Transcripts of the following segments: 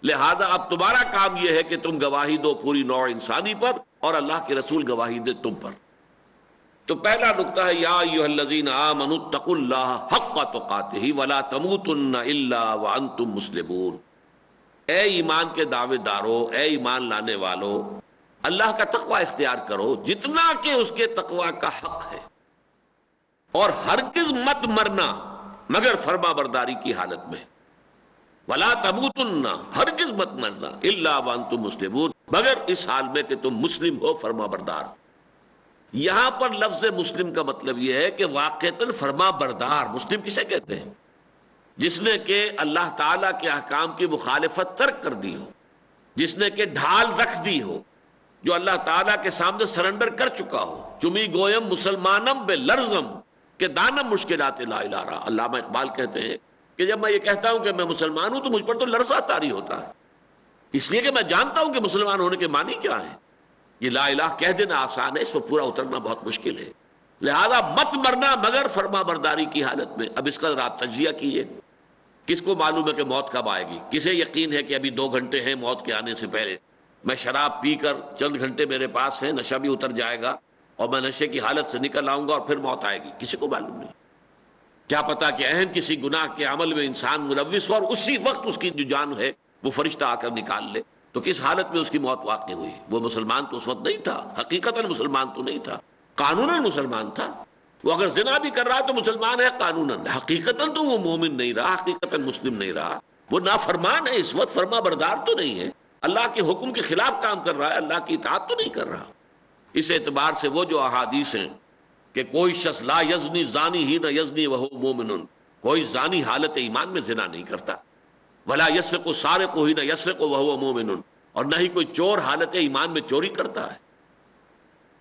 لہذا اب تمہارا کام یہ ہے کہ تم گواہی دو پوری نوع انسانی پر، اور اللہ کے رسول گواہی دے تم پر۔ تو پہلا نقطہ ہے یا ایھا الذین آمنوا اتقوا اللہ حق تقاتہ ولا تموتن الا وانتم مسلمون۔ اے ایمان کے دعوے دارو، اے ایمان لانے والو، اللہ کا تقوی اختیار کرو جتنا کہ اس کے تقوی کا حق ہے، اور ہرگز مت مرنا مگر فرما برداری کی حالت میں۔ ولا تموتن، ہرگز مت مرنا، الا وانتم مسلمون، مگر اس حال میں کہ تم مسلم ہو، فرما بردار۔ یہاں پر لفظ مسلم کا مطلب یہ ہے کہ واقعتاً فرما بردار۔ مسلم کسے کہتے ہیں؟ جس نے کہ اللہ تعالیٰ کے احکام کی مخالفت ترک کر دی ہو، جس نے کہ ڈھال رکھ دی ہو، جو اللہ تعالیٰ کے سامنے سرنڈر کر چکا ہو۔ چمی گویم مسلمانم بے لرزم کہ دانم مشکلات لا الہ رہا۔ علامہ اقبال کہتے ہیں کہ جب میں یہ کہتا ہوں کہ میں مسلمان ہوں تو مجھ پر تو لرزہ طاری ہوتا ہے، اس لیے کہ میں جانتا ہوں کہ مسلمان ہونے کے معنی کیا ہے۔ یہ لا الہ کہہ دینا آسان ہے، اس پر پورا اترنا بہت مشکل ہے۔ لہذا مت مرنا مگر فرما برداری کی حالت میں۔ اب اس کا ذرا تجزیہ کیجیے، کس کو معلوم ہے کہ موت کب آئے گی؟ کسے یقین ہے کہ ابھی 2 گھنٹے ہیں موت کے آنے سے پہلے، میں شراب پی کر چند گھنٹے میرے پاس ہیں، نشہ بھی اتر جائے گا اور میں نشے کی حالت سے نکل آؤں گا اور پھر موت آئے گی؟ کسی کو معلوم نہیں۔ کیا پتا کہ اہم کسی گناہ کے عمل میں انسان ملوث ہو اور اسی وقت اس کی جو جان ہے وہ فرشتہ آ کر نکال لے، تو کس حالت میں اس کی موت واقع ہوئی؟ وہ مسلمان تو اس وقت نہیں تھا، حقیقتاً مسلمان تو نہیں تھا، قانوناً مسلمان تھا۔ وہ اگر زنا بھی کر رہا تو مسلمان ہے قانوناً، حقیقتاً تو وہ مومن نہیں رہا، حقیقتاً مسلم نہیں رہا، وہ نافرمان ہے، اس وقت فرما بردار تو نہیں ہے، اللہ کے حکم کے خلاف کام کر رہا ہے، اللہ کی اطاعت تو نہیں کر رہا۔ اس اعتبار سے وہ جو احادیث ہیں کہ کوئی شخص لا یزنی زانی ہی نہ یزنی وہو مومن، کوئی زانی حالت ایمان میں زنا نہیں کرتا، ولا یسرق سارق ہی نہ یسرق وہو مومن، اور نہ ہی کوئی چور حالت ایمان میں چوری کرتا ہے،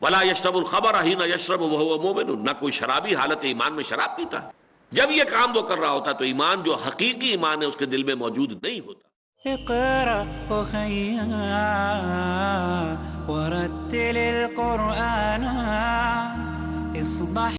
ولا یشرب الخمر ہی نہ یشرب وہو مومن، نہ کوئی شرابی حالت ایمان میں شراب پیتا ہے۔ جب یہ کام وہ کر رہا ہوتا تو ایمان جو حقیقی ایمان ہے اس کے دل میں موجود نہیں ہوتا۔ اقرأ أخيا ورتل القرآن اصبح